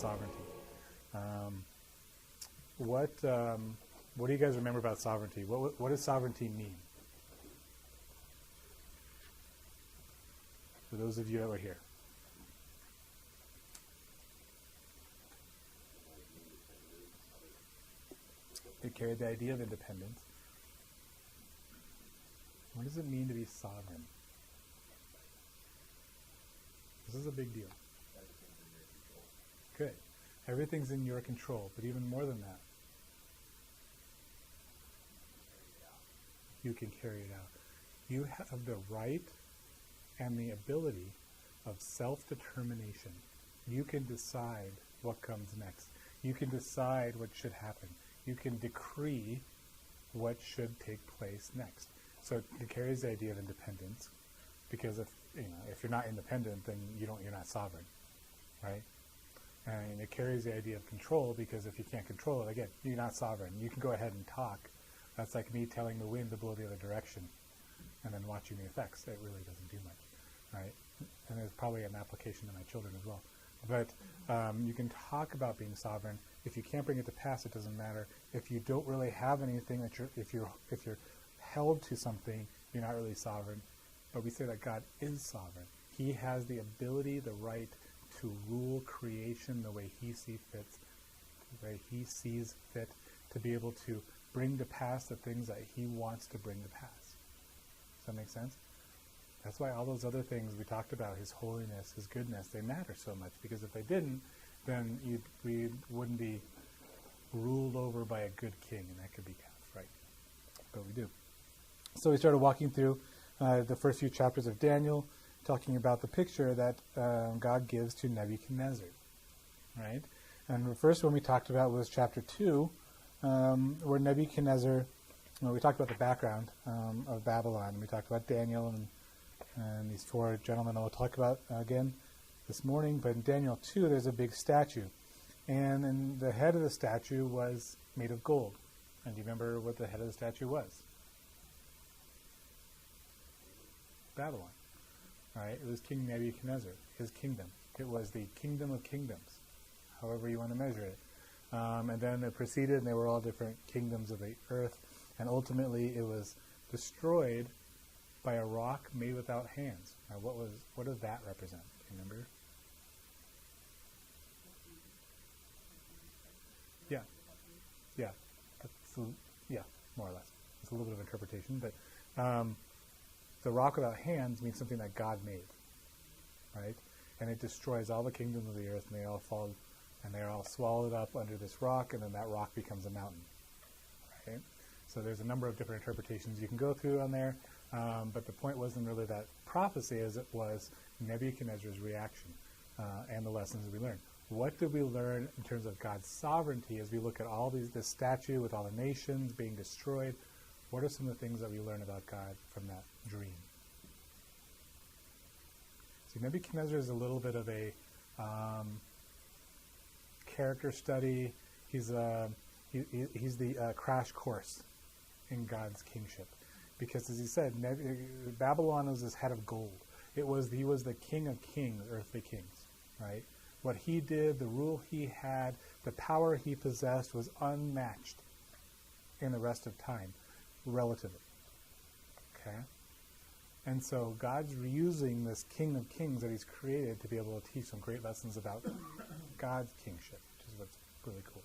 sovereignty. What do you guys remember about sovereignty? What does sovereignty mean? For those of you that were here. It carried the idea of independence. What does it mean to be sovereign? This is a big deal. Good. Everything's in your control, but even more than that, you can carry it out. You have the right and the ability of self-determination. You can decide what comes next. You can decide what should happen. You can decree what should take place next. So it carries the idea of independence, because if you're not independent, then you're not sovereign, right? And it carries the idea of control, because if you can't control it, again, you're not sovereign. You can go ahead and talk. That's like me telling the wind to blow the other direction and then watching the effects. It really doesn't do much, right? And there's probably an application to my children as well. But you can talk about being sovereign. If you can't bring it to pass, it doesn't matter. If you don't really have anything that if you're held to something, you're not really sovereign. But we say that God is sovereign. He has the ability, the right to rule creation the way He sees fit, to be able to bring to pass the things that He wants to bring to pass. Does that make sense? That's why all those other things we talked about, His holiness, His goodness, they matter so much. Because if they didn't, then we wouldn't be ruled over by a good king, and that could be tough, right? But we do. So we started walking through the first few chapters of Daniel, talking about the picture that God gives to Nebuchadnezzar, right? And the first one we talked about was chapter 2, where Nebuchadnezzar, we talked about the background of Babylon. We talked about Daniel and these four gentlemen I'll talk about again this morning. But in Daniel 2, there's a big statue. And the head of the statue was made of gold. And do you remember what the head of the statue was? Babylon. Right? It was King Nebuchadnezzar, his kingdom. It was the kingdom of kingdoms, however you want to measure it. And then it proceeded, and they were all different kingdoms of the earth. And ultimately, it was destroyed by a rock made without hands. Now, what does that represent? Do you remember? Yeah, more or less. It's a little bit of interpretation, but the rock without hands means something that God made, right? And it destroys all the kingdoms of the earth, and they all fall, and they're all swallowed up under this rock, and then that rock becomes a mountain, right? So there's a number of different interpretations you can go through on there, but the point wasn't really that prophecy as it was Nebuchadnezzar's reaction and the lessons we learned. What did we learn in terms of God's sovereignty as we look at all this statue with all the nations being destroyed? What are some of the things that we learn about God from that dream? See, Nebuchadnezzar is a little bit of a character study. He's the crash course in God's kingship, because, as he said, Babylon was this head of gold. He was the king of kings, earthly kings, right? What he did, the rule he had, the power he possessed was unmatched in the rest of time, relatively. Okay? And so God's using this King of Kings that He's created to be able to teach some great lessons about God's kingship, which is what's really cool.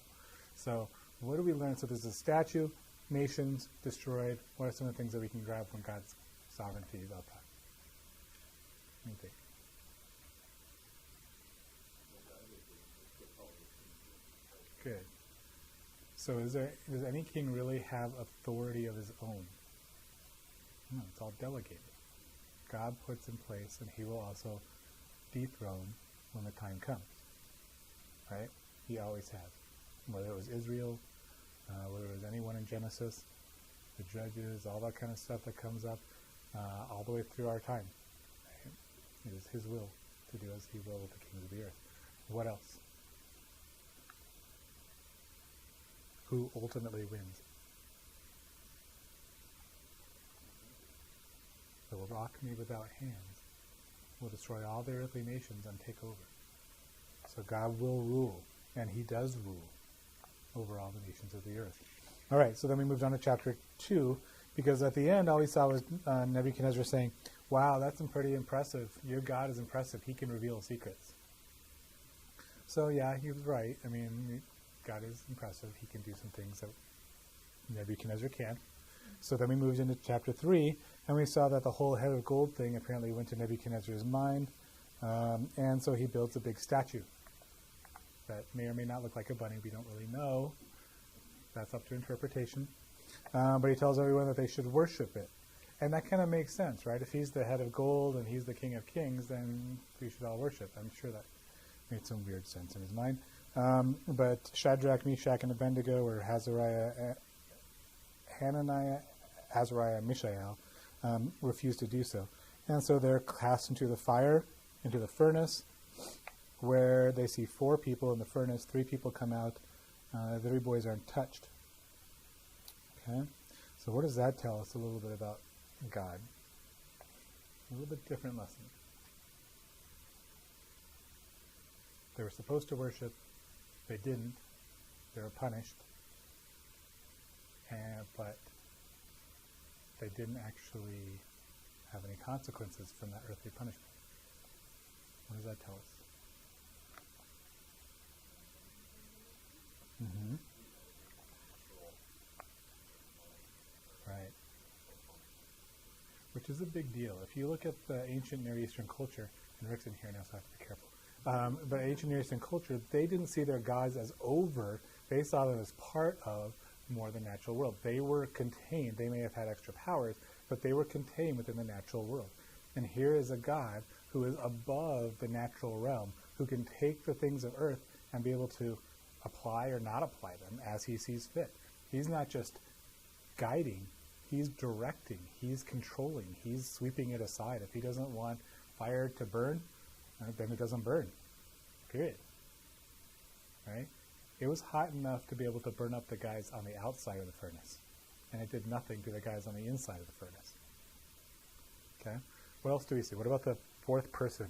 So what do we learn? So there's a statue, nations destroyed. What are some of the things that we can grab from God's sovereignty about that? What do you think? Good. So does any king really have authority of his own? No, it's all delegated. God puts in place, and He will also dethrone when the time comes. Right? He always has. Whether it was Israel, whether it was anyone in Genesis, the judges, all that kind of stuff that comes up, all the way through our time. Right? It is His will to do as He will with the kings of the earth. What else? Who ultimately wins? The rock made without hands will destroy all the earthly nations and take over. So God will rule, and he does rule over all the nations of the earth. All right, so then we moved on to chapter 2, because at the end, all we saw was Nebuchadnezzar saying, wow, that's pretty impressive. Your God is impressive. He can reveal secrets. So yeah, he was right. I mean, God is impressive. He can do some things that Nebuchadnezzar can't. So then we moved into chapter 3, and we saw that the whole head of gold thing apparently went to Nebuchadnezzar's mind, and so he builds a big statue that may or may not look like a bunny. We don't really know. That's up to interpretation. But he tells everyone that they should worship it. And that kind of makes sense, right? If he's the head of gold and he's the king of kings, then we should all worship. I'm sure that made some weird sense in his mind. But Shadrach, Meshach, and Abednego, or Hananiah, Azariah, Mishael, refused to do so. And so they're cast into the fire, into the furnace, where they see 4 people in the furnace, 3 people come out. The 3 boys aren't touched. Okay? So what does that tell us a little bit about God? A little bit different lesson. They were supposed to worship. They didn't. They were punished. But they didn't actually have any consequences from that earthly punishment. What does that tell us? Mm-hmm. Right. Which is a big deal. If you look at the ancient Near Eastern culture, and Rick's in here now, so I have to be careful. But ancient Near Eastern culture, they didn't see their gods as over. They saw them as part of more the natural world. They were contained. They may have had extra powers, but they were contained within the natural world. And here is a God who is above the natural realm, who can take the things of earth and be able to apply or not apply them as he sees fit. He's not just guiding, he's directing, he's controlling, he's sweeping it aside. If he doesn't want fire to burn, then it doesn't burn. Period. Right? It was hot enough to be able to burn up the guys on the outside of the furnace. And it did nothing to the guys on the inside of the furnace. Okay? What else do we see? What about the 4th person?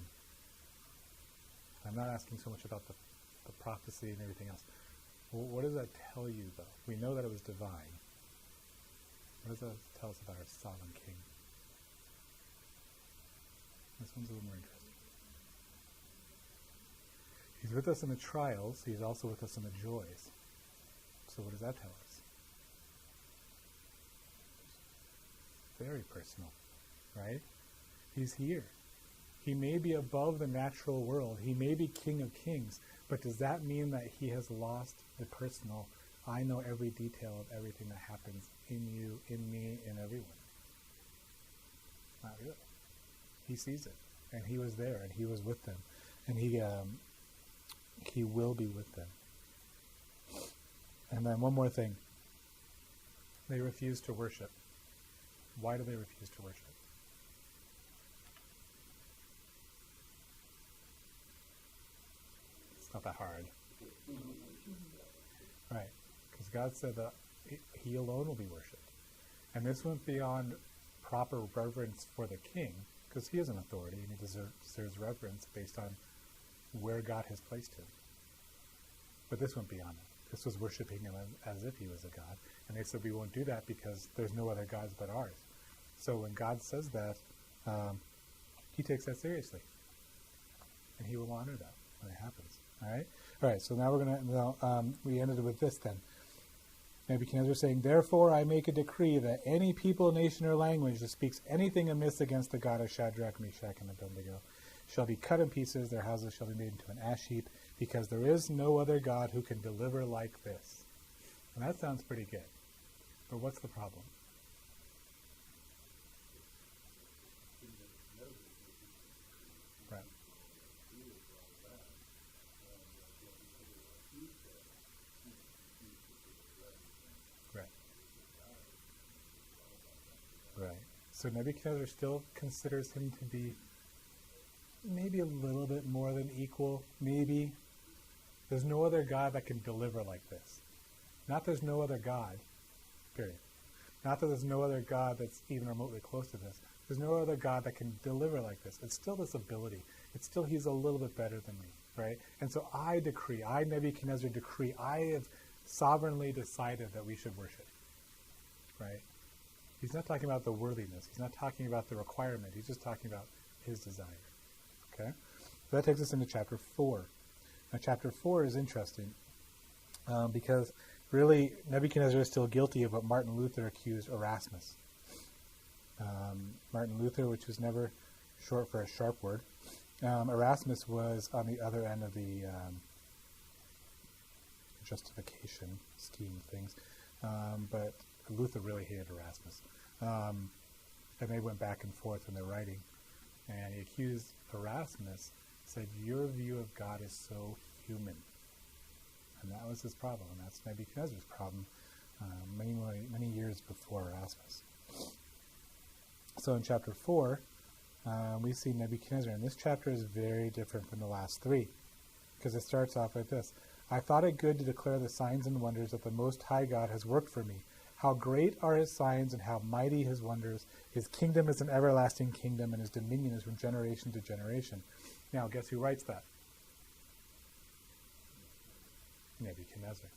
I'm not asking so much about the prophecy and everything else. Well, what does that tell you, though? We know that it was divine. What does that tell us about our sovereign king? This one's a little more interesting. He's with us in the trials. He's also with us in the joys. So what does that tell us? Very personal, right? He's here. He may be above the natural world. He may be King of Kings. But does that mean that he has lost the personal, I know every detail of everything that happens in you, in me, in everyone? Not really. He sees it. And he was there, and he was with them. And he will be with them. And then one more thing. They refuse to worship. Why do they refuse to worship? It's not that hard. Right. Because God said that he alone will be worshipped. And this went beyond proper reverence for the king, because he is an authority and he deserves reverence based on where God has placed him. But this went beyond it. This was worshiping him as if he was a god. And they said, we won't do that because there's no other gods but ours. So when God says that, he takes that seriously. And he will honor that when it happens. All right? All right, so now we're going to, we ended with this then. Nebuchadnezzar saying, therefore I make a decree that any people, nation, or language that speaks anything amiss against the God of Shadrach, Meshach, and Abednego shall be cut in pieces, their houses shall be made into an ash heap, because there is no other God who can deliver like this. And that sounds pretty good. But what's the problem? Right. Right. Right. So Nebuchadnezzar still considers him to be maybe a little bit more than equal, maybe. There's no other God that can deliver like this. Not there's no other God, period. Not that there's no other God that's even remotely close to this. There's no other God that can deliver like this. It's still this ability. It's still he's a little bit better than me, right? And so I decree, I, Nebuchadnezzar, decree, I have sovereignly decided that we should worship, right? He's not talking about the worthiness. He's not talking about the requirement. He's just talking about his desire, okay? So that takes us into chapter 4. Now, chapter 4 is interesting because really Nebuchadnezzar is still guilty of what Martin Luther accused Erasmus. Martin Luther, which was never short for a sharp word. Erasmus was on the other end of the justification scheme of things, but Luther really hated Erasmus. And they went back and forth in their writing. And he accused Erasmus, said, your view of God is so human. And that was his problem, and that's Nebuchadnezzar's problem many years before Erasmus. So in chapter 4, we see Nebuchadnezzar, and this chapter is very different from the last 3, because it starts off like this. I thought it good to declare the signs and wonders that the Most High God has worked for me. How great are his signs and how mighty his wonders. His kingdom is an everlasting kingdom, and his dominion is from generation to generation. Now, guess who writes that? Nebuchadnezzar.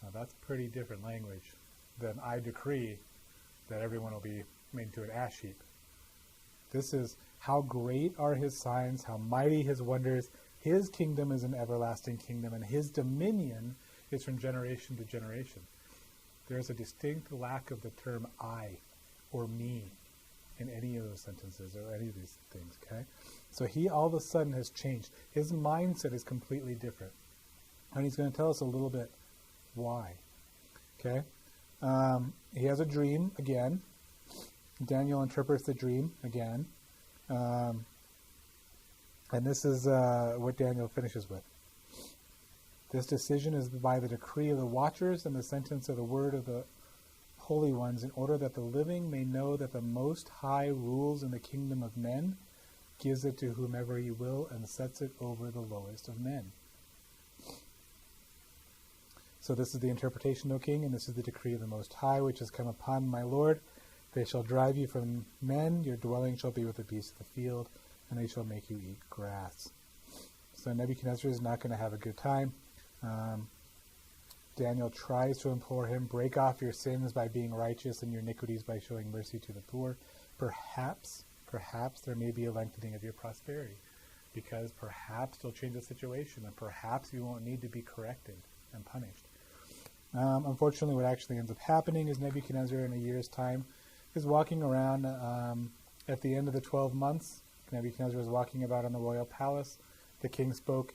Now, that's pretty different language than I decree that everyone will be made into an ash heap. This is how great are his signs, how mighty his wonders. His kingdom is an everlasting kingdom, and his dominion is from generation to generation. There's a distinct lack of the term I or me in any of those sentences or any of these things, okay? So he all of a sudden has changed. His mindset is completely different. And he's going to tell us a little bit why, okay? He has a dream again. Daniel interprets the dream again. And this is what Daniel finishes with. This decision is by the decree of the watchers and the sentence of the word of the holy ones, in order that the living may know that the Most High rules in the kingdom of men, gives it to whomever he will, and sets it over the lowest of men. So this is the interpretation, O king, and this is the decree of the Most High, which has come upon my Lord. They shall drive you from men, your dwelling shall be with the beasts of the field, and they shall make you eat grass. So Nebuchadnezzar is not going to have a good time. Daniel tries to implore him, break off your sins by being righteous and your iniquities by showing mercy to the poor. Perhaps there may be a lengthening of your prosperity, because perhaps you'll change the situation, and perhaps you won't need to be corrected and punished. Unfortunately, what actually ends up happening is Nebuchadnezzar, in a year's time, is walking around at the end of the 12 months. Nebuchadnezzar is walking about in the royal palace. The king spoke,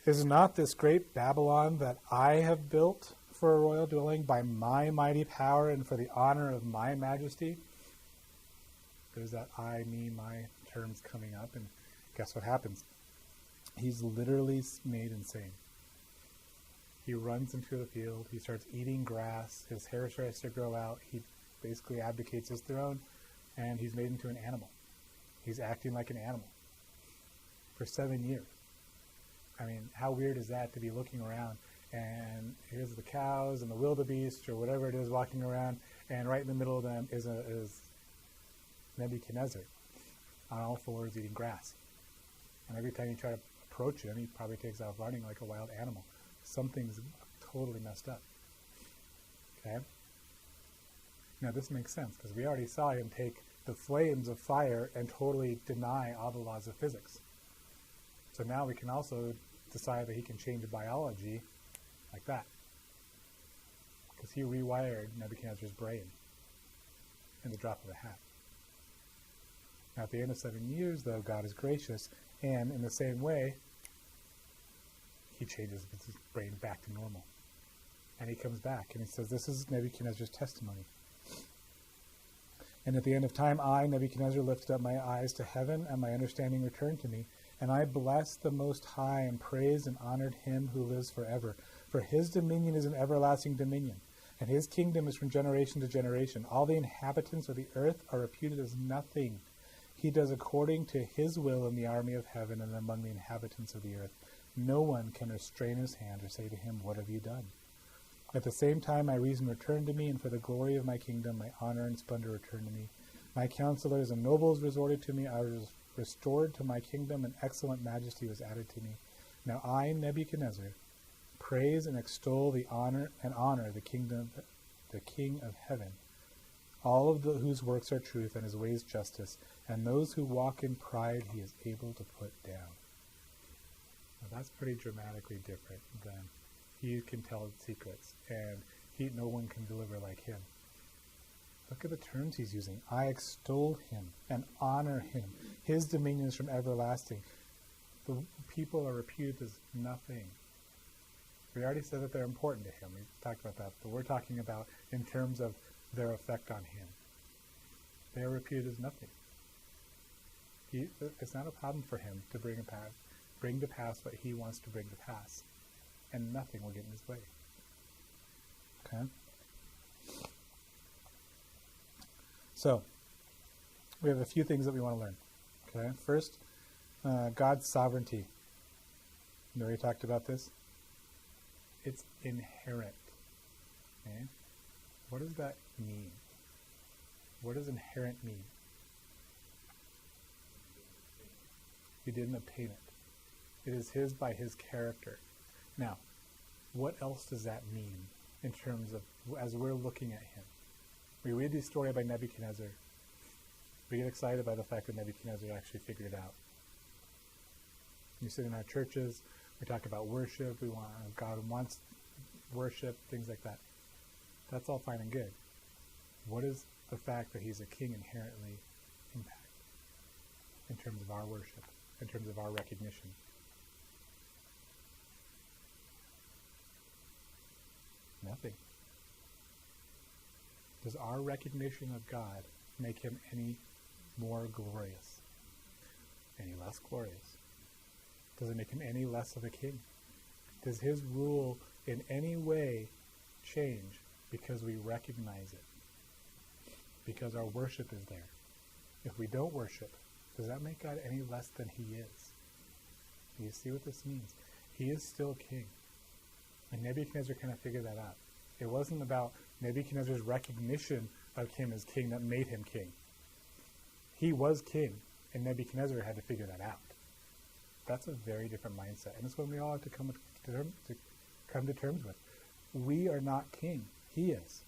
is not this great Babylon that I have built for a royal dwelling by my mighty power and for the honor of my majesty? There's that I, me, my terms coming up, and guess what happens? He's literally made insane. He runs into the field. He starts eating grass. His hair starts to grow out. He basically abdicates his throne, and he's made into an animal. He's acting like an animal for 7 years. I mean, how weird is that, to be looking around and here's the cows and the wildebeest or whatever it is walking around, and right in the middle of them is Nebuchadnezzar on all fours eating grass. And every time you try to approach him, he probably takes off running like a wild animal. Something's totally messed up. Okay? Now this makes sense, because we already saw him take the flames of fire and totally deny all the laws of physics. So now we can also decide that he can change biology like that, because he rewired Nebuchadnezzar's brain in the drop of a hat. Now at the end of 7 years, though, God is gracious, and in the same way, he changes his brain back to normal. And he comes back, and he says, this is Nebuchadnezzar's testimony. And at the end of time, I, Nebuchadnezzar, lifted up my eyes to heaven, and my understanding returned to me. And I blessed the Most High, and praised and honored him who lives forever. For his dominion is an everlasting dominion, and his kingdom is from generation to generation. All the inhabitants of the earth are reputed as nothing. He does according to his will in the army of heaven and among the inhabitants of the earth. No one can restrain his hand or say to him, what have you done? At the same time, my reason returned to me, and for the glory of my kingdom, my honor and splendor returned to me. My counselors and nobles resorted to me. I was restored to my kingdom, and excellent majesty was added to me. Now I, Nebuchadnezzar, praise and extol the honor the kingdom, the King of heaven, all of whose works are truth and his ways justice, and those who walk in pride he is able to put down. Now that's pretty dramatically different than he can tell secrets, and no one can deliver like him. Look at the terms he's using. I extol him and honor him. His dominion is from everlasting. The people are reputed as nothing. We already said that they're important to him. We talked about that. But we're talking about in terms of their effect on him. They are reputed as nothing. It's not a problem for him to bring to pass what he wants to bring to pass. And nothing will get in his way. Okay? So, we have a few things that we want to learn. Okay? First, God's sovereignty. We already talked about this. It's inherent. Okay? What does that mean? What does inherent mean? He didn't obtain it. It is his by his character. Now, what else does that mean in terms of, as we're looking at him? We read the story by Nebuchadnezzar. We get excited by the fact that Nebuchadnezzar actually figured it out. We sit in our churches, we talk about worship, God wants worship, things like that. That's all fine and good. What does the fact that he's a king inherently impact in terms of our worship, in terms of our recognition? Nothing. Does our recognition of God make him any more glorious? Any less glorious? Does it make him any less of a king? Does his rule in any way change because we recognize it? Because our worship is there. If we don't worship, does that make God any less than he is? Do you see what this means? He is still king. And Nebuchadnezzar kind of figured that out. It wasn't about Nebuchadnezzar's recognition of him as king that made him king. He was king, and Nebuchadnezzar had to figure that out. That's a very different mindset, and it's one we all have to come to terms with. We are not king. He is.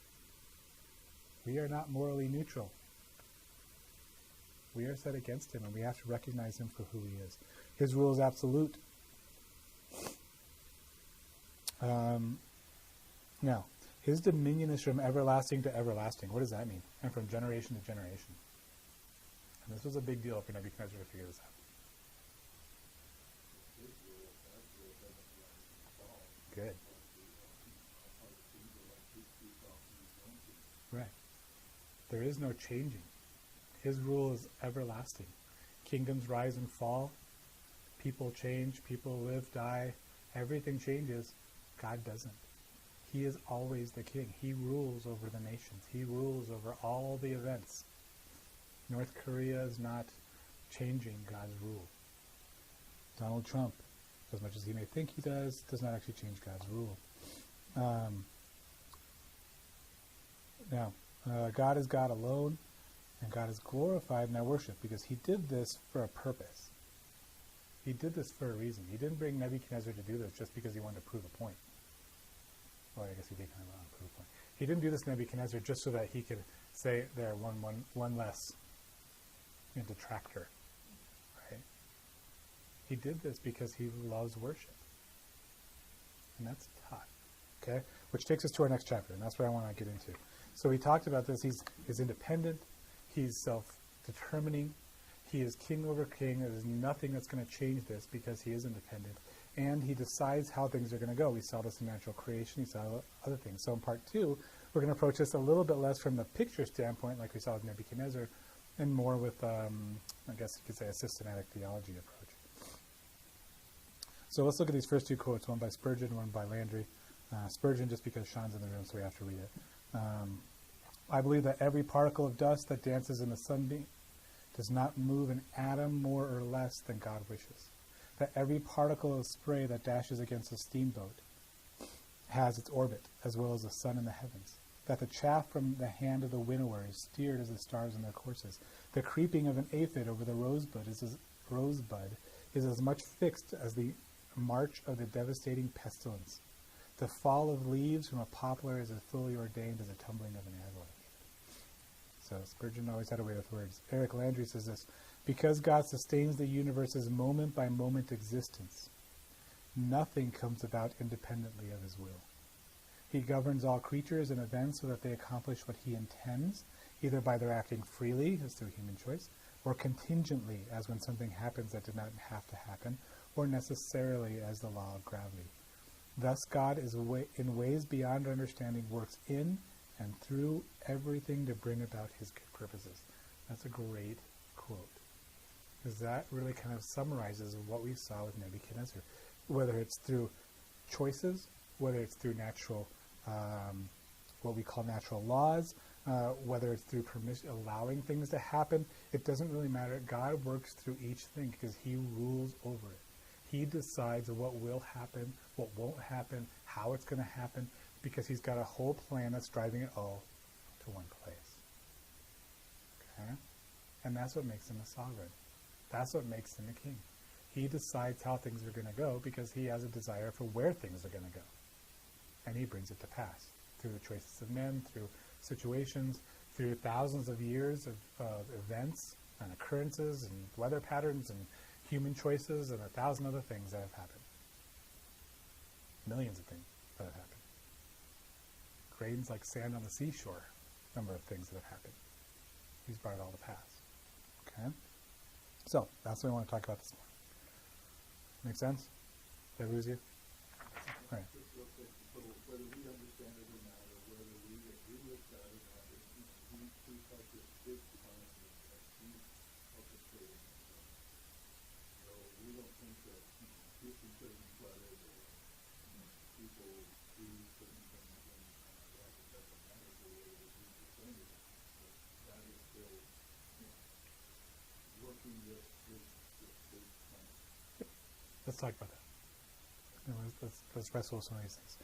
We are not morally neutral. We are set against him, and we have to recognize him for who he is. His rule is absolute. Now, his dominion is from everlasting to everlasting. What does that mean? And from generation to generation. And this was a big deal for Nebuchadnezzar to figure this out. Good. Right. There is no changing. His rule is everlasting. Kingdoms rise and fall. People change. People live, die. Everything changes. God doesn't. He is always the king. He rules over the nations. He rules over all the events. North Korea is not changing God's rule. Donald Trump, as much as he may think he does not actually change God's rule. God is God alone, and God is glorified in our worship because he did this for a purpose. He did this for a reason. He didn't bring Nebuchadnezzar to do this just because he wanted to prove a point. Well, I guess he did kind of want to prove a point. He didn't do this to Nebuchadnezzar just so that he could say, there, one less detractor. Right? He did this because he loves worship. And that's tough. Okay? Which takes us to our next chapter, and that's what I want to get into. So we talked about this. He's independent. He's self-determining. He is king over king. There's nothing that's going to change this because he is independent. And he decides how things are going to go. We saw this in natural creation. We saw other things. So in part 2, we're going to approach this a little bit less from the picture standpoint, like we saw with Nebuchadnezzar, and more with, I guess you could say, a systematic theology approach. So let's look at these first 2 quotes, one by Spurgeon, one by Landry. Spurgeon, just because Sean's in the room, so we have to read it. I believe that every particle of dust that dances in the sunbeam does not move an atom more or less than God wishes. That every particle of spray that dashes against a steamboat has its orbit, as well as the sun in the heavens. that the chaff from the hand of the winnower is steered as the stars in their courses. The creeping of an aphid over the rosebud is as much fixed as the march of the devastating pestilence. The fall of leaves from a poplar is as fully ordained as the tumbling of an avalanche. So Spurgeon always had a way with words. Eric Landry says this: because God sustains the universe's moment-by-moment existence, nothing comes about independently of his will. He governs all creatures and events so that they accomplish what he intends, either by their acting freely, as through human choice, or contingently, as when something happens that did not have to happen, or necessarily as the law of gravity. Thus God, in ways beyond our understanding, works in and through everything to bring about his good purposes. That's a great quote, because that really kind of summarizes what we saw with Nebuchadnezzar. Whether it's through choices, whether it's through natural, what we call natural laws, whether it's through allowing things to happen, it doesn't really matter. God works through each thing because he rules over it. He decides what will happen, what won't happen, how it's going to happen, because he's got a whole plan that's driving it all to one place. Okay? And that's what makes him a sovereign. That's what makes him a king. He decides how things are going to go because he has a desire for where things are going to go. And he brings it to pass through the choices of men, through situations, through thousands of years of events and occurrences and weather patterns and human choices and 1,000 other things that have happened. Millions of things that have happened. Grains like sand on the seashore, number of things that have happened. He's brought it all to pass. Okay? So, that's what I want to talk about this morning. Make sense? Did I lose you? All right. Whether we understand it or not, or whether we agree with God or not, he's like this big plan that he's orchestrating. So we don't think that this is certain flooded or people do certain things and that it doesn't matter the way that he's explained it. But God is still working this big plan. Let's talk about that. Let's wrestle with some of these things.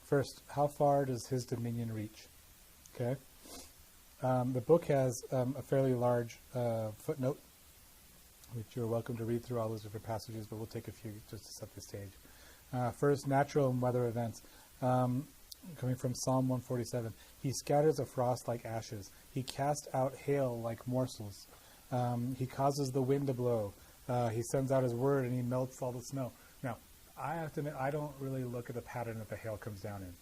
First, how far does his dominion reach? Okay. The book has a fairly large footnote, which you're welcome to read through all those different passages, but we'll take a few just to set the stage. First, natural and weather events. Coming from Psalm 147. He scatters the frost like ashes. He casts out hail like morsels. He causes the wind to blow. He sends out his word and he melts all the snow. Now, I have to admit, I don't really look at the pattern that the hail comes down in,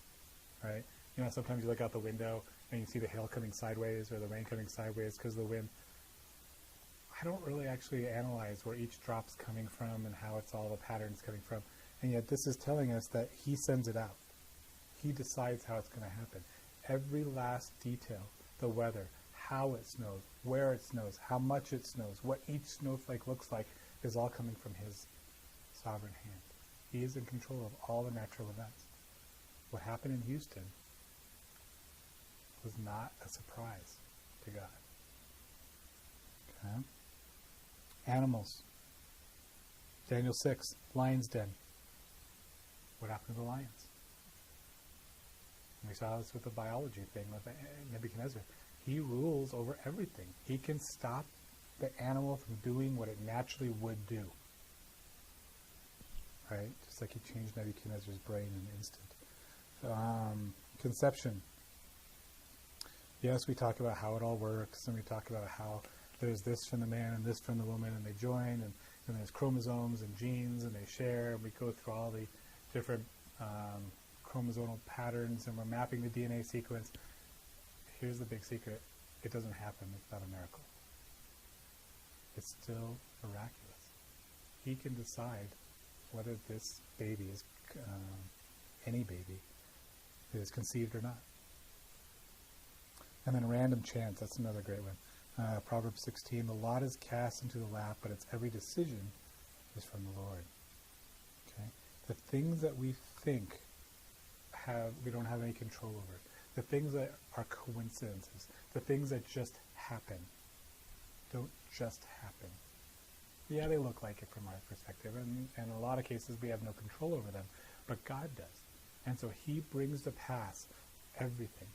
right? You know, sometimes you look out the window and you see the hail coming sideways or the rain coming sideways because of the wind. I don't really actually analyze where each drop's coming from and how it's all the patterns coming from. And yet this is telling us that he sends it out. He decides how it's going to happen. Every last detail, the weather, how it snows, where it snows, how much it snows, what each snowflake looks like is all coming from his sovereign hand. He is in control of all the natural events. What happened in Houston was not a surprise to God. Okay? Animals. Daniel 6, lion's den. What happened to the lions? And we saw this with the biology thing with Nebuchadnezzar. He rules over everything. He can stop the animal from doing what it naturally would do. Right? Just like he changed Nebuchadnezzar's brain in an instant. Conception. Yes, we talk about how it all works, and we talk about how there's this from the man and this from the woman, and they join, and there's chromosomes and genes, and they share, and we go through all the different chromosomal patterns, and we're mapping the DNA sequence. Here's the big secret. It doesn't happen without a miracle. It's still miraculous. He can decide whether this baby is, any baby, is conceived or not. And then random chance, that's another great one. Proverbs 16, the lot is cast into the lap, but its every decision is from the Lord. Okay? The things that we think we don't have any control over. The things that are coincidences, the things that just happen, don't just happen. Yeah, they look like it from our perspective, and in a lot of cases we have no control over them, but God does. And so he brings to pass everything.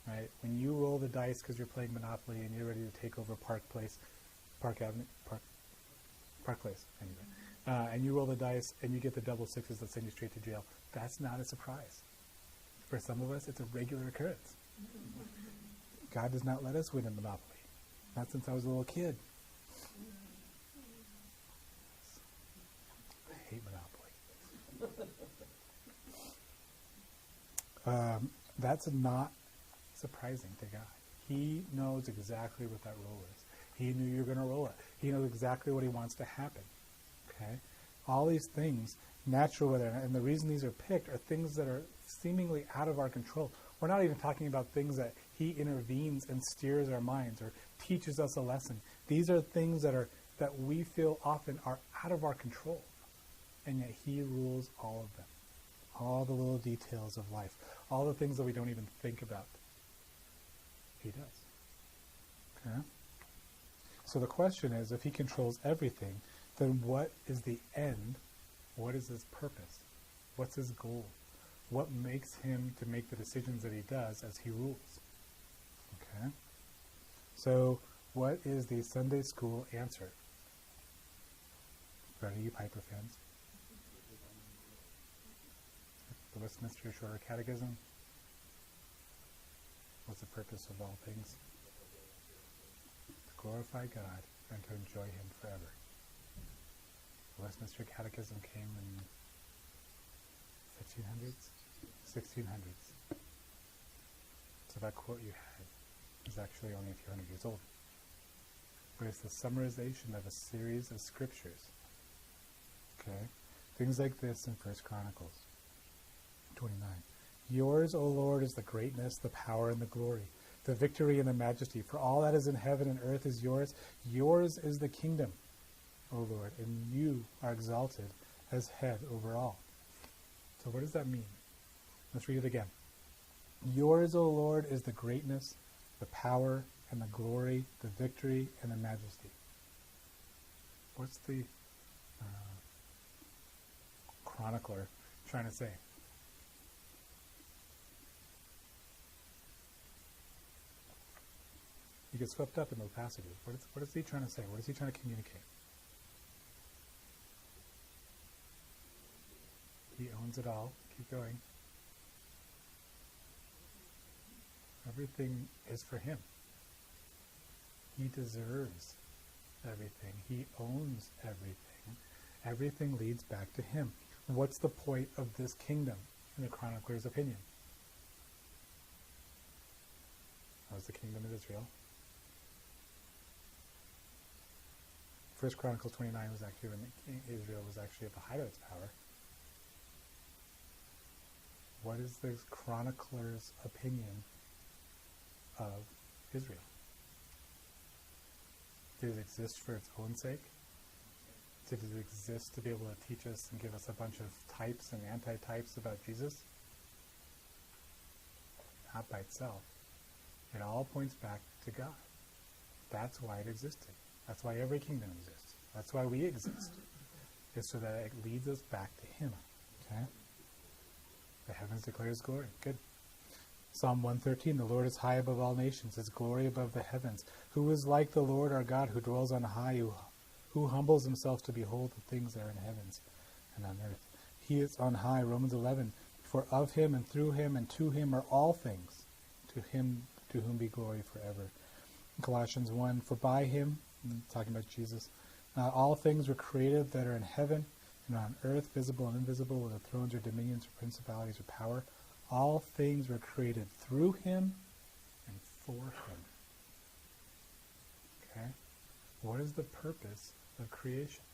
Right? When you roll the dice because you're playing Monopoly and you're ready to take over Park Place, Park Place, anyway. And you roll the dice and you get the double sixes that send you straight to jail, that's not a surprise. For some of us, it's a regular occurrence. God does not let us win in Monopoly. Not since I was a little kid. I hate Monopoly. That's not surprising to God. He knows exactly what that roll is. He knew you were going to roll it. He knows exactly what he wants to happen. Okay? All these things, natural weather, and the reason these are picked are things that are seemingly out of our control. We're not even talking about things that he intervenes and steers our minds or teaches us a lesson. These are things that we feel often are out of our control. And yet he rules all of them. All the little details of life. All the things that we don't even think about. He does. Okay? So the question is, if he controls everything, then what is the end? What is his purpose? What's his goal? What makes him to make the decisions that he does as he rules? Okay? So what is the Sunday school answer? Ready, you Piper fans? The Westminster Shorter Catechism. What's the purpose of all things? To glorify God and to enjoy him forever. The Westminster Catechism came in 1500s? 1600s. So that quote you had is actually only a few hundred years old. But it's the summarization of a series of scriptures. Okay? Things like this in 1 Chronicles 29. Yours, O Lord, is the greatness, the power, and the glory, the victory and the majesty. For all that is in heaven and earth is yours. Yours is the kingdom, O Lord, and you are exalted as head over all. So what does that mean? Let's read it again. Yours, O Lord, is the greatness, the power, and the glory, the victory, and the majesty. What's the chronicler trying to say? You get swept up in those passages. What is he trying to say? What is he trying to communicate? He owns it all. Keep going. Everything is for him. He deserves everything. He owns everything. Everything leads back to him. What's the point of this kingdom, in the chronicler's opinion? That was the kingdom of Israel. 1 Chronicles 29 was actually when Israel was actually at the height of its power. What is the chronicler's opinion of Israel? Did it exist for its own sake? Did it exist to be able to teach us and give us a bunch of types and anti-types about Jesus? Not by itself. It all points back to God. That's why it existed. That's why every kingdom exists. That's why we exist. It's so that it leads us back to him. Okay? The heavens declare his glory. Good. Psalm 113, the Lord is high above all nations, his glory above the heavens. Who is like the Lord our God, who dwells on high, who humbles himself to behold the things that are in heavens and on earth. He is on high, Romans 11, for of him and through him and to him are all things, to him to whom be glory forever. Colossians 1, for by him, talking about Jesus, all things were created that are in heaven and on earth, visible and invisible, whether thrones or dominions or principalities or power. All things were created through him and for him. Okay? What is the purpose of creation?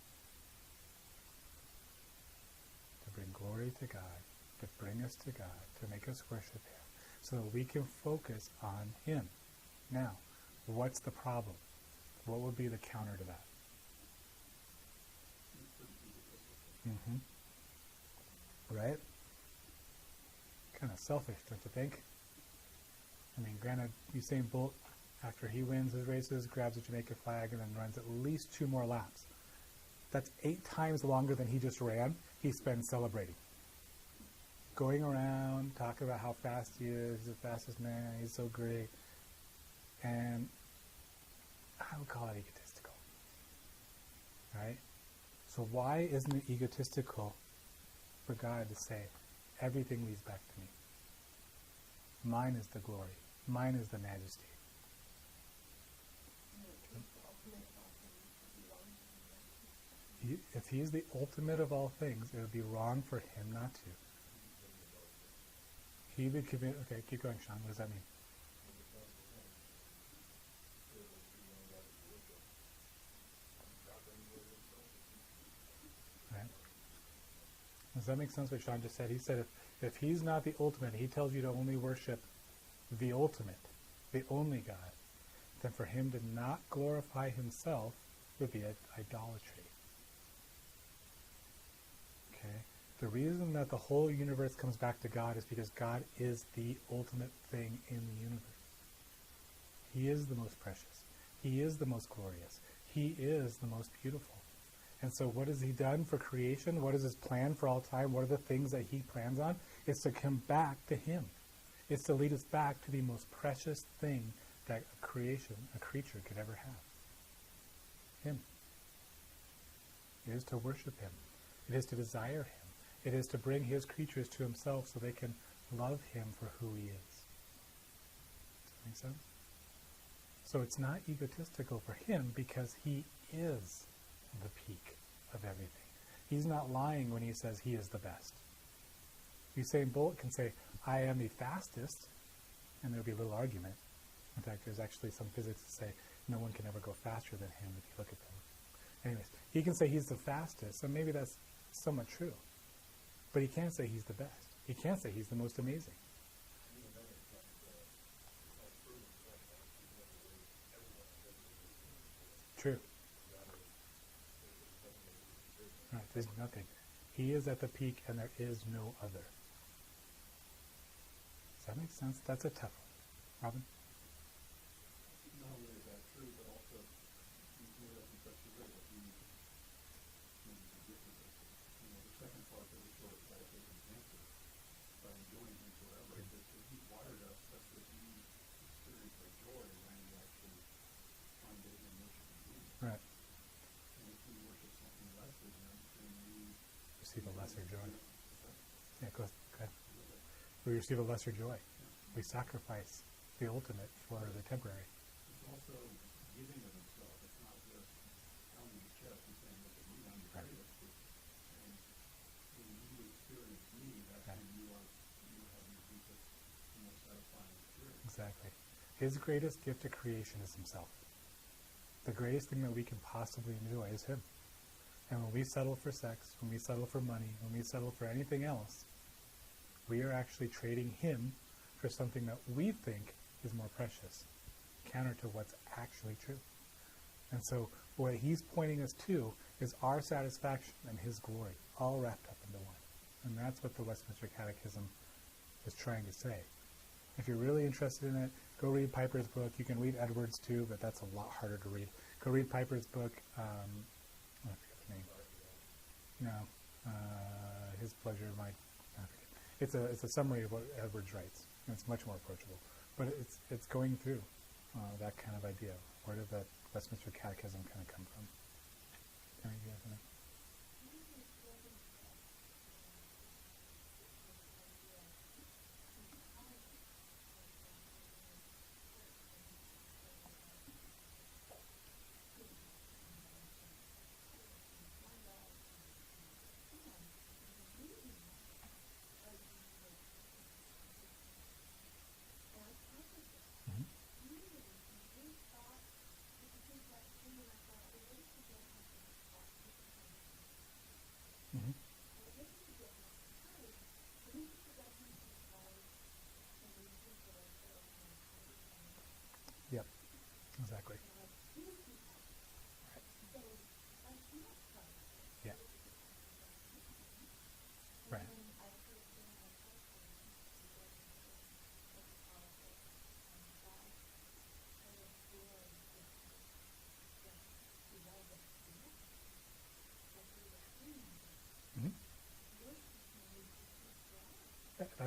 To bring glory to God, to bring us to God, to make us worship him, so that we can focus on him. Now, what's the problem? What would be the counter to that? Right? Kind of selfish, don't you think? I mean, granted, Usain Bolt, after he wins his races, grabs a Jamaica flag and then runs at least 2 more laps. That's 8 times longer than he just ran. He spends celebrating. going around talking about how fast he is, he's the fastest man, he's so great. And I would call it egotistical. Right? So why isn't it egotistical for God to say, everything leads back to me? Mine is the glory. Mine is the majesty. If he is the ultimate of all things, it would be wrong for him not to. He would commit. Okay, keep going, Sean. What does that mean? Right. Does that make sense what Sean just said? He said if he's not the ultimate, he tells you to only worship the ultimate, the only God, then for him to not glorify himself would be idolatry. Okay? The reason that the whole universe comes back to God is because God is the ultimate thing in the universe. He is the most precious. He is the most glorious. He is the most beautiful. And so what has he done for creation? What is his plan for all time? What are the things that he plans on? It's to come back to him. It's to lead us back to the most precious thing that a creature could ever have. Him. It is to worship him. It is to desire him. It is to bring his creatures to himself so they can love him for who he is. Does that make sense? So it's not egotistical for him because he is the peak of everything. He's not lying when he says he is the best. Usain Bolt can say, I am the fastest, and there'll be a little argument. In fact, there's actually some physics that say no one can ever go faster than him if you look at them. Anyways, he can say he's the fastest, and maybe that's somewhat true. But he can't say he's the best. He can't say he's the most amazing. True. Right, there's nothing. He is at the peak and there is no other. Does that make sense? That's a tough one. Robin? Not only is that true, but also he's made us in such a way that he the second part that we sort of try to take advantage by enjoying him forever. That he's wired us such that we experience our joy when we actually find it in worshiping him. Right. And if we worship something less than him, then we receive a lesser joy. Yeah, go ahead. We receive a lesser joy. We sacrifice the ultimate for the temporary. It's also giving of himself. It's not just pounding his chest and saying, look at me, I'm the greatest. And when you experience me, that's when you have your deepest, most satisfying experience. Exactly. His greatest gift to creation is himself. The greatest thing that we can possibly enjoy is him. And when we settle for sex, when we settle for money, when we settle for anything else, we are actually trading him for something that we think is more precious, counter to what's actually true. And so what he's pointing us to is our satisfaction and his glory, all wrapped up into one. And that's what the Westminster Catechism is trying to say. If you're really interested in it, go read Piper's book. You can read Edwards too, but that's a lot harder to read. Go read Piper's book. I forget the name. No, His Pleasure, I forget. It's a summary of what Edwards writes, and it's much more approachable. But it's going through that kind of idea. Where did that Westminster Catechism kind of come from? Can I get that?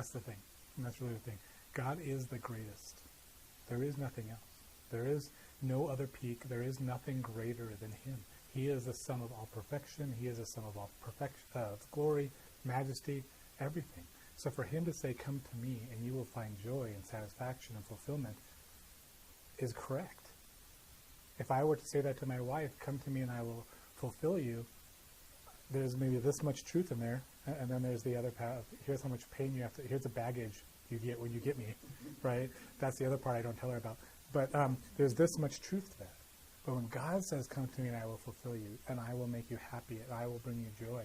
That's the thing. And that's really the thing. God is the greatest. There is nothing else. There is no other peak. There is nothing greater than him. He is the sum of all perfection. He is the sum of all glory, majesty, everything. So for him to say, come to me and you will find joy and satisfaction and fulfillment is correct. If I were to say that to my wife, come to me and I will fulfill you, there's maybe this much truth in there, and then there's the other part. Here's how much pain you have to, here's the baggage you get when you get me, right? That's the other part I don't tell her about. But there's this much truth to that. But when God says, come to me and I will fulfill you, and I will make you happy, and I will bring you joy,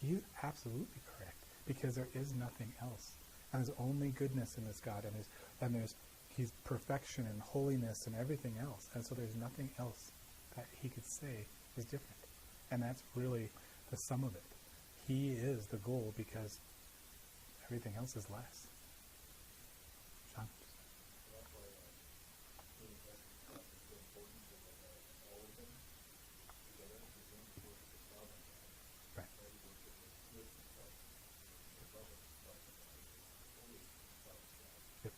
he's absolutely correct, because there is nothing else. And there's only goodness in this God, and he's perfection and holiness and everything else. And so there's nothing else that he could say is different. And that's really the sum of it. He is the goal, because everything else is less. Sean? Right. Yep.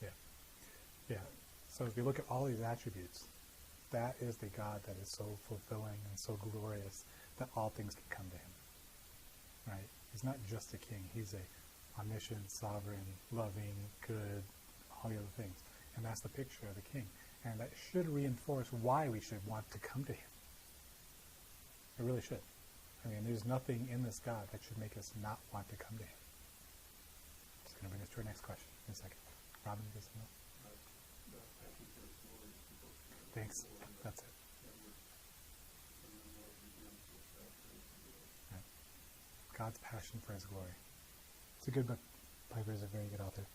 Yeah. Yeah. So if you look at all these attributes, that is the God that is so fulfilling and so glorious that all things can come to him. Right? He's not just a king. He's a omniscient, sovereign, loving, good, all the other things. And that's the picture of the king. And that should reinforce why we should want to come to him. It really should. I mean, there's nothing in this God that should make us not want to come to him. It's going to bring us to our next question in a second. Robin, you guys know? Thanks. That's it. Right. God's passion for his glory. It's a good book. Piper is a very good author.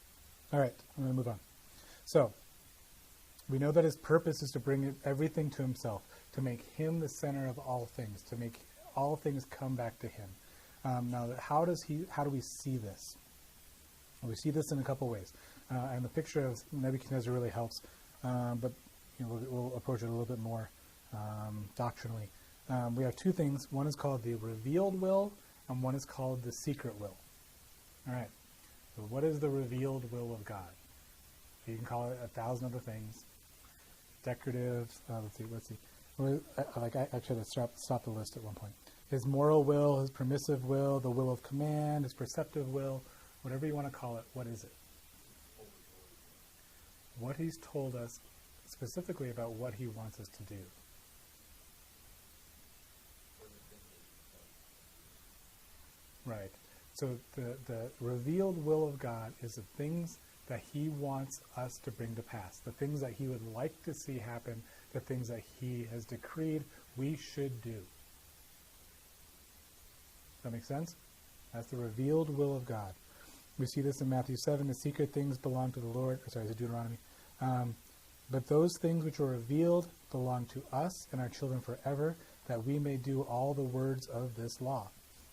All right, I'm going to move on. So, we know that his purpose is to bring everything to himself, to make him the center of all things, to make all things come back to him. Now, how do we see this? Well, we see this in a couple ways. And the picture of Nebuchadnezzar really helps. But we'll approach it a little bit more doctrinally. We have two things. One is called the revealed will, and one is called the secret will. All right. So what is the revealed will of God? You can call it 1,000 other things. Decorative. Let's see. I actually had to stop the list at one point. His moral will, his permissive will, the will of command, his perceptive will, whatever you want to call it. What is it? What he's told us specifically about what he wants us to do. Right. So the revealed will of God is the things that he wants us to bring to pass, the things that he would like to see happen, the things that he has decreed we should do. Does that make sense? That's the revealed will of God. We see this in Matthew 7, the secret things belong to the Lord. It's Deuteronomy. But those things which are revealed belong to us and our children forever, that we may do all the words of this law.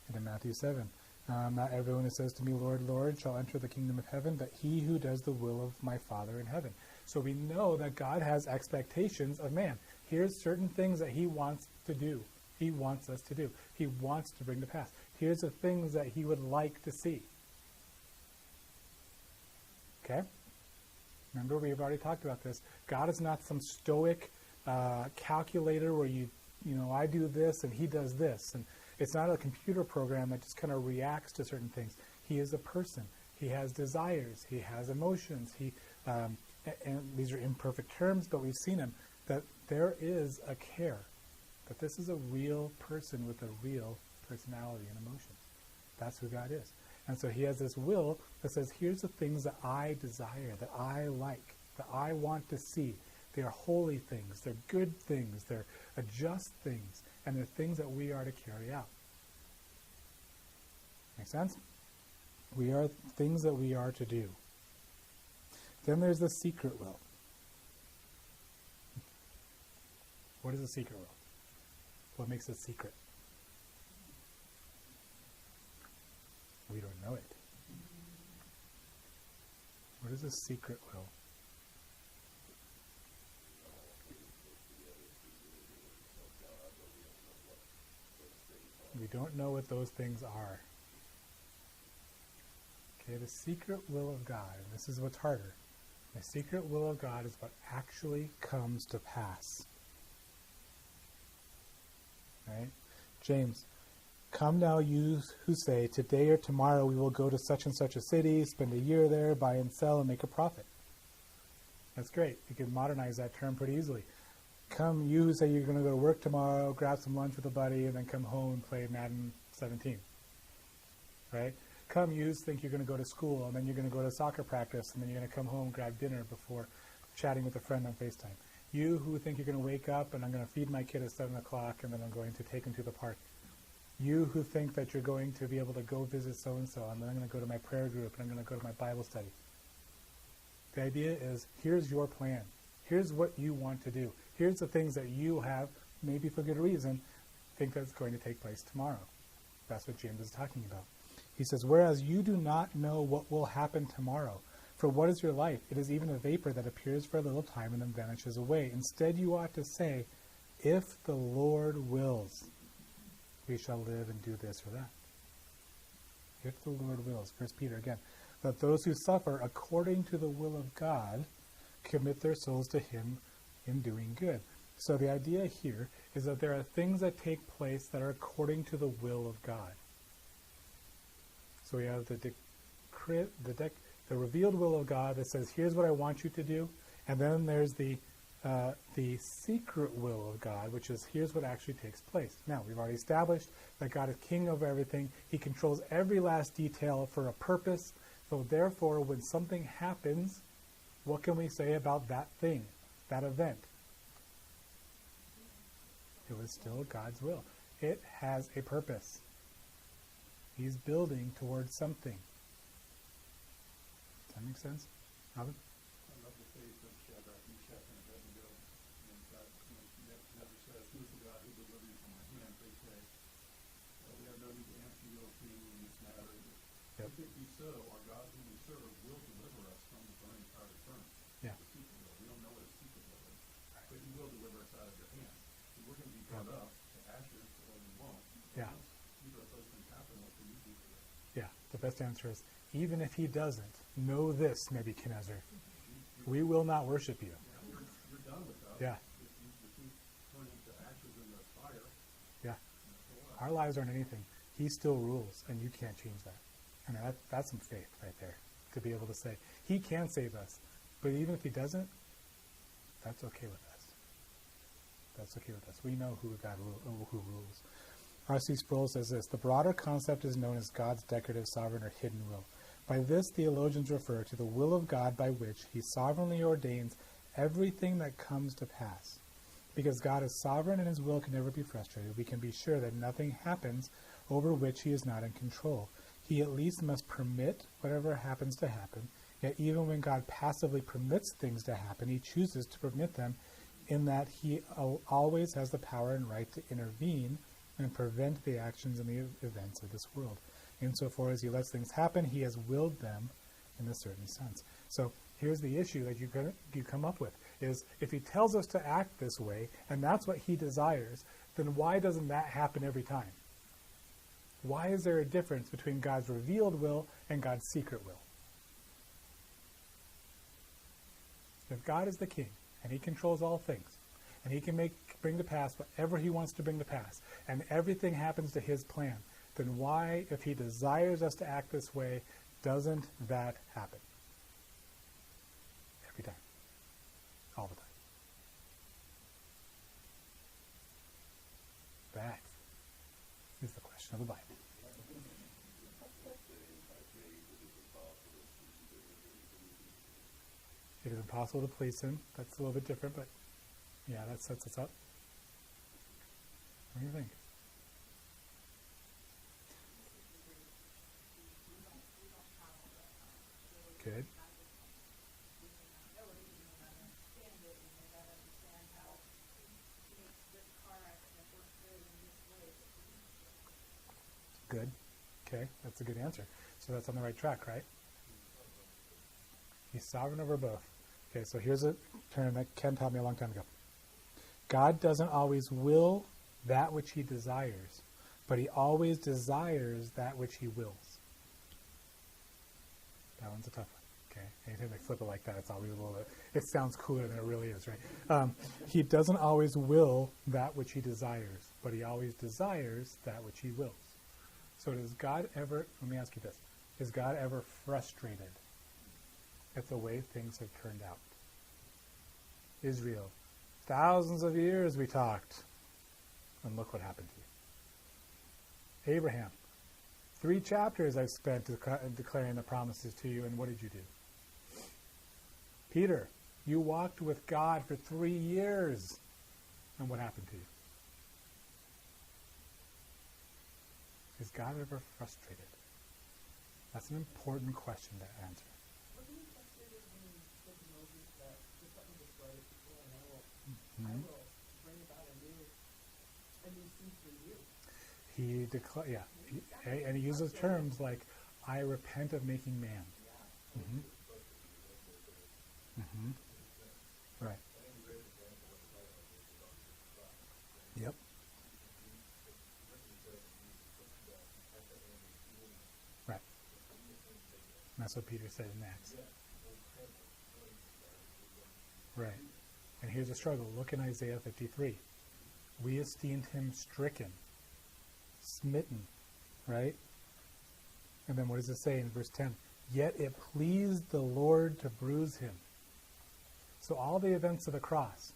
And in Matthew 7, not everyone who says to me, Lord, Lord, shall enter the kingdom of heaven, but he who does the will of my Father in heaven. So we know that God has expectations of man. Here's certain things that he wants to do. He wants us to do. He wants to bring to pass. Here's the things that he would like to see. Okay? Remember, we've already talked about this. God is not some stoic calculator where I do this and he does this. And it's not a computer program that just kind of reacts to certain things. He is a person. He has desires. He has emotions. And these are imperfect terms, but we've seen him, that there is a care. That this is a real person with a real personality and emotions. That's who God is. And so he has this will that says, here's the things that I desire, that I like, that I want to see. They are holy things. They're good things. They're just things. And they're things that we are to carry out. Make sense? We are things that we are to do. Then there's the secret will. What is a secret will? What makes it secret? We don't know it. What is a secret will? We don't know what those things are. Okay, the secret will of God, and this is what's harder. The secret will of God is what actually comes to pass. Right? James, come now you who say, today or tomorrow we will go to such and such a city, spend a year there, buy and sell, and make a profit. That's great. You can modernize that term pretty easily. Come you who say you're going to go to work tomorrow, grab some lunch with a buddy, and then come home and play Madden 17. Right? Come you who think you're going to go to school, and then you're going to go to soccer practice, and then you're going to come home, grab dinner before chatting with a friend on FaceTime. You who think you're going to wake up, and I'm going to feed my kid at 7 o'clock, and then I'm going to take him to the park. You who think that you're going to be able to go visit so-and-so, and then I'm going to go to my prayer group, and I'm going to go to my Bible study. The idea is, here's your plan. Here's what you want to do. Here's the things that you have, maybe for good reason, think that's going to take place tomorrow. That's what James is talking about. He says, whereas you do not know what will happen tomorrow. For what is your life? It is even a vapor that appears for a little time and then vanishes away. Instead, you ought to say, if the Lord wills, we shall live and do this or that. If the Lord wills. 1 Peter again. That those who suffer according to the will of God commit their souls to him in doing good. So the idea here is that there are things that take place that are according to the will of God. So we have the revealed will of God that says, here's what I want you to do. And then there's the secret will of God, which is, here's what actually takes place. Now, we've already established that God is king over everything. He controls every last detail for a purpose. So therefore, when something happens, what can we say about that thing, that event? It was still God's will. It has a purpose. He's building towards something. Does that make sense? Robin? I love the faith of Shadrach, Meshach, and Abednego. And God never says, who's the God who delivered you from my hand? They say, well, we have no need to answer you, O king, in this matter. Yep. If it be so, our God whom we serve will deliver us from the burning fiery furnace. Yeah. The secret will. We don't know what a secret will is. Right. But he will deliver us out of your hand. And we're going to be brought up to ashes, or we won't. Yeah. Either of those things happen, what can you do for it? Yeah. The best answer is, even if he doesn't, know this, Nebuchadnezzar. We will not worship you. Yeah, you're done with us. Yeah. If you turn into ashes in the fire. Yeah. Our lives aren't anything. He still rules, and you can't change that. And that's some faith right there, to be able to say, he can save us, but even if he doesn't, that's okay with us. That's okay with us. We know who who rules. R.C. Sproul says this, the broader concept is known as God's decorative, sovereign, or hidden will. By this, theologians refer to the will of God by which he sovereignly ordains everything that comes to pass. Because God is sovereign and his will can never be frustrated, we can be sure that nothing happens over which he is not in control. He at least must permit whatever happens to happen, yet even when God passively permits things to happen, he chooses to permit them in that he always has the power and right to intervene and prevent the actions and the events of this world. Insofar as he lets things happen, he has willed them in a certain sense. So here's the issue that you come up with, is if he tells us to act this way, and that's what he desires, then why doesn't that happen every time? Why is there a difference between God's revealed will and God's secret will? If God is the king, and he controls all things, and he can bring to pass whatever he wants to bring to pass, and everything happens to his plan, then why, if he desires us to act this way, doesn't that happen? Every time. All the time. That is the question of the Bible. It is impossible to please him. That's a little bit different, but yeah, that sets us up. What do you think? Good. Good. Okay, that's a good answer. So that's on the right track, right? He's sovereign over both. Okay, so here's a term that Ken taught me a long time ago. God doesn't always will that which he desires, but he always desires that which he wills. That one's a tough one. Okay, anytime I flip it like that, it's always a little bit, it sounds cooler than it really is, right? He doesn't always will that which he desires, but he always desires that which he wills. So does God ever, let me ask you this, is God ever frustrated at the way things have turned out? Israel, thousands of years we talked, and look what happened to you. Abraham, 3 chapters I've spent declaring the promises to you, and what did you do? Peter, you walked with God for 3 years, and what happened to you? Is God ever frustrated? That's an important question to answer. Wasn't he frustrated when he said to Moses that just let me destroy the people and I will bring about a new seed through you? He and he uses terms like, I repent of making man. Yeah. Mm-hmm. Mm-hmm. Right. Yep. Right. That's what Peter said in Acts. Right. And here's the struggle. Look in Isaiah 53. We esteemed him stricken, smitten, right? And then what does it say in verse 10? Yet it pleased the Lord to bruise him. So all the events of the cross,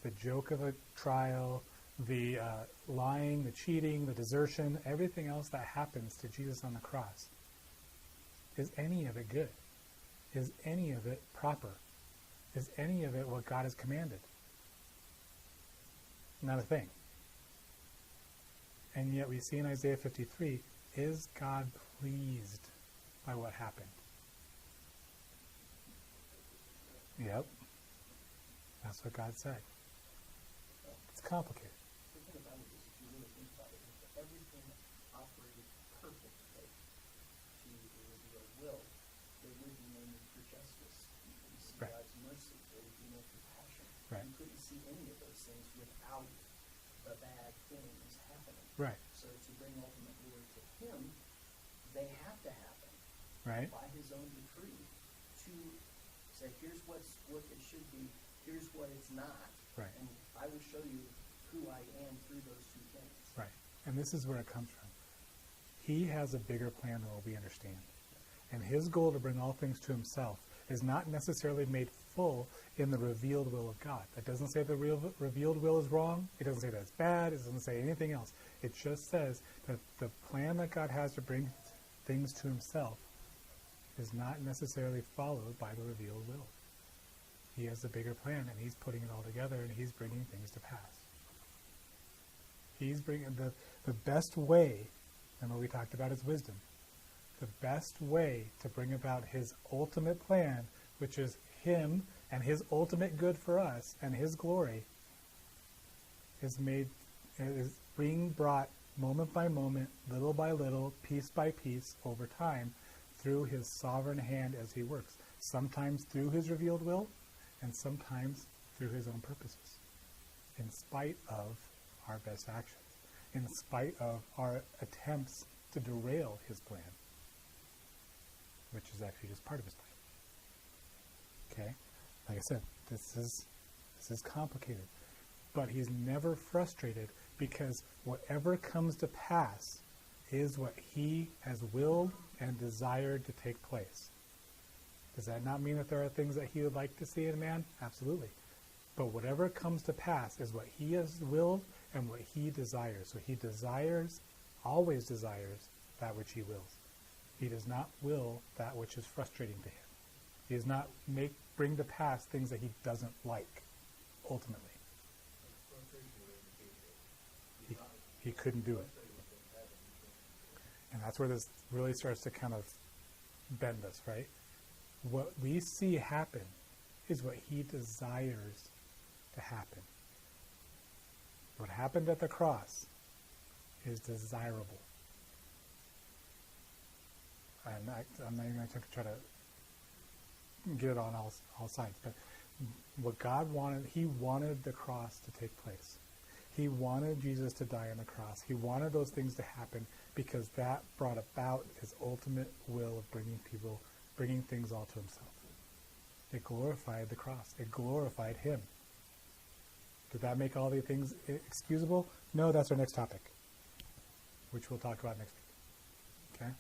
the joke of a trial, the lying, the cheating, the desertion, everything else that happens to Jesus on the cross, is any of it good? Is any of it proper? Is any of it what God has commanded? Not a thing. And yet we see in Isaiah 53, is God pleased by what happened? Yep. That's what God said. It's complicated. The thing about it is, if you really think about it, if everything operated perfectly to reveal will, there would be no need for justice. You couldn't see Right. God's mercy. There would be no compassion. Right. You couldn't see any of those things without the bad things happening. Right. So to bring ultimate glory to him, they have to happen Right. by his own decree to say, here's what it should be, here's what it's not, Right. and I will show you who I am through those 2 things. Right. And this is where it comes from. He has a bigger plan than what we understand. And his goal to bring all things to himself is not necessarily made full in the revealed will of God. That doesn't say the revealed will is wrong. It doesn't say that it's bad. It doesn't say anything else. It just says that the plan that God has to bring things to himself is not necessarily followed by the revealed will. He has a bigger plan, and he's putting it all together, and he's bringing things to pass. He's bringing the best way, and what we talked about is wisdom. The best way to bring about his ultimate plan, which is him and his ultimate good for us and his glory, is being brought moment by moment, little by little, piece by piece, over time, through his sovereign hand as he works. Sometimes through his revealed will, and sometimes through his own purposes, in spite of our best actions, in spite of our attempts to derail his plan, which is actually just part of his plan. Okay? Like I said, this is complicated. But he's never frustrated, because whatever comes to pass is what he has willed and desired to take place. Does that not mean that there are things that he would like to see in man? Absolutely. But whatever comes to pass is what he has willed and what he desires. So he desires, always desires, that which he wills. He does not will that which is frustrating to him. He does not bring to pass things that he doesn't like, ultimately. He couldn't do it. And that's where this really starts to kind of bend us, right? What we see happen is what he desires to happen. What happened at the cross is desirable. And I'm not even going to try to get it on all sides, but what God wanted, he wanted the cross to take place. He wanted Jesus to die on the cross. He wanted those things to happen because that brought about his ultimate will of bringing things all to himself. It glorified the cross. It glorified him. Did that make all the things excusable? No, that's our next topic, which we'll talk about next week. Okay?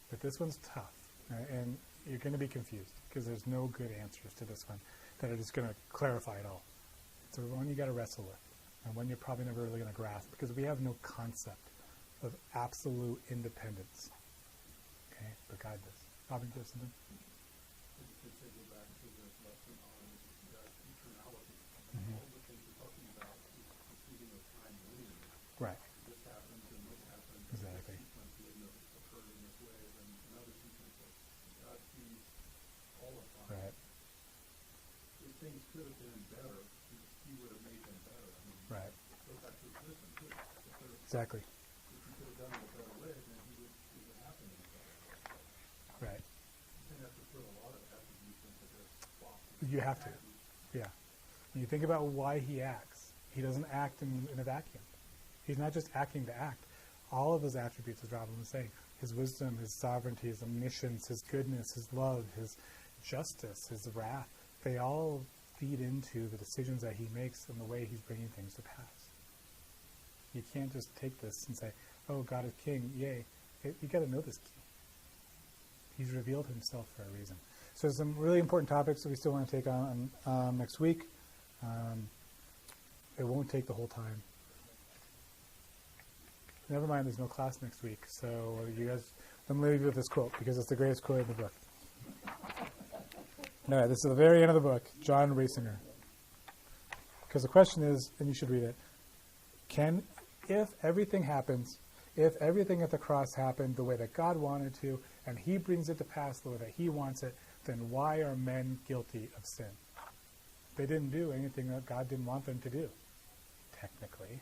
But this one's tough, right? And you're going to be confused because there's no good answers to this one that are just going to clarify it all. It's one you got to wrestle with, and one you're probably never really going to grasp because we have no concept of absolute independence. Okay? But God does. Robin, do you have something? To go back to this lesson on eternality, all the things we're talking about is proceeding of time linear. Right. This happens and this happens. Exactly. Sequence occurred in this way, then another sequence of God sees all of time. Right. If things could have been better, he would have made them better. I mean, Right. go back to his wisdom too. Exactly. If he could have done it a better way, then it would happen in a better way. Right. You have to put a lot of attributes into this box. You have to. Yeah. When you think about why he acts, he doesn't act in a vacuum. He's not just acting to act. All of his attributes, as Robin was saying, his wisdom, his sovereignty, his omniscience, his goodness, his love, his justice, his wrath, they all feed into the decisions that he makes and the way he's bringing things to pass. You can't just take this and say, oh, God is king, yay. You got to know this king. He's revealed himself for a reason. So some really important topics that we still want to take on next week. It won't take the whole time. Never mind, there's no class next week. So you guys, let me leave you with this quote because it's the greatest quote in the book. All right, this is the very end of the book, John Rasinger. Because the question is, and you should read it, if everything happens, if everything at the cross happened the way that God wanted to, and he brings it to pass the way that he wants it, then why are men guilty of sin? They didn't do anything that God didn't want them to do, technically.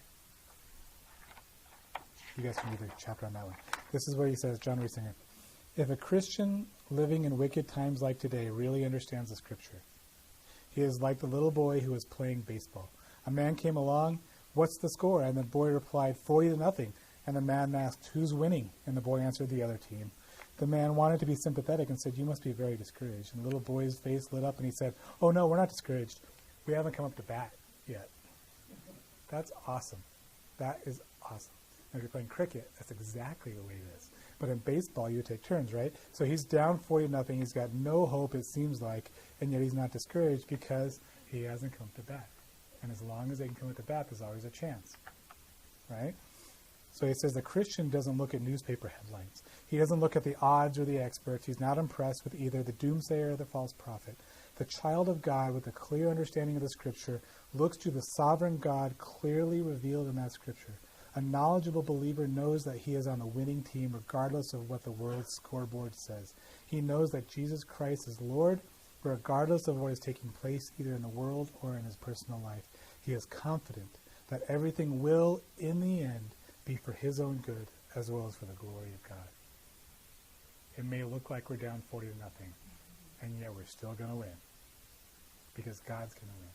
You guys can read the chapter on that one. This is what he says, John Rasinger. If a Christian living in wicked times like today really understands the scripture, he is like the little boy who was playing baseball. A man came along, what's the score? And the boy replied, 40-0. And the man asked, who's winning? And the boy answered, the other team. The man wanted to be sympathetic and said, you must be very discouraged. And the little boy's face lit up and he said, oh no, we're not discouraged. We haven't come up to bat yet. That's awesome. That is awesome. Now, if you're playing cricket, that's exactly the way it is. But in baseball, you take turns, right? So he's down 40-0. He's got no hope, it seems like, and yet he's not discouraged because he hasn't come to bat. And as long as they can come to bat, there's always a chance, right? So he says the Christian doesn't look at newspaper headlines. He doesn't look at the odds or the experts. He's not impressed with either the doomsayer or the false prophet. The child of God with a clear understanding of the Scripture looks to the sovereign God clearly revealed in that Scripture. A knowledgeable believer knows that he is on the winning team regardless of what the world's scoreboard says. He knows that Jesus Christ is Lord regardless of what is taking place either in the world or in his personal life. He is confident that everything will, in the end, be for his own good as well as for the glory of God. It may look like we're down 40-0, and yet we're still going to win because God's going to win.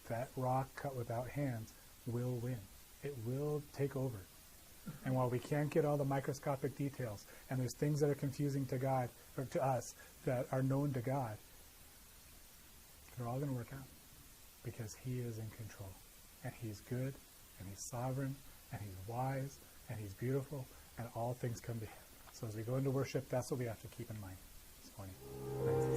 That rock cut without hands will win. It will take over. And while we can't get all the microscopic details, and there's things that are confusing to God, or to us, that are known to God, they're all going to work out because he is in control. And he's good, and he's sovereign, and he's wise, and he's beautiful, and all things come to him. So as we go into worship, that's what we have to keep in mind this morning. Thanks.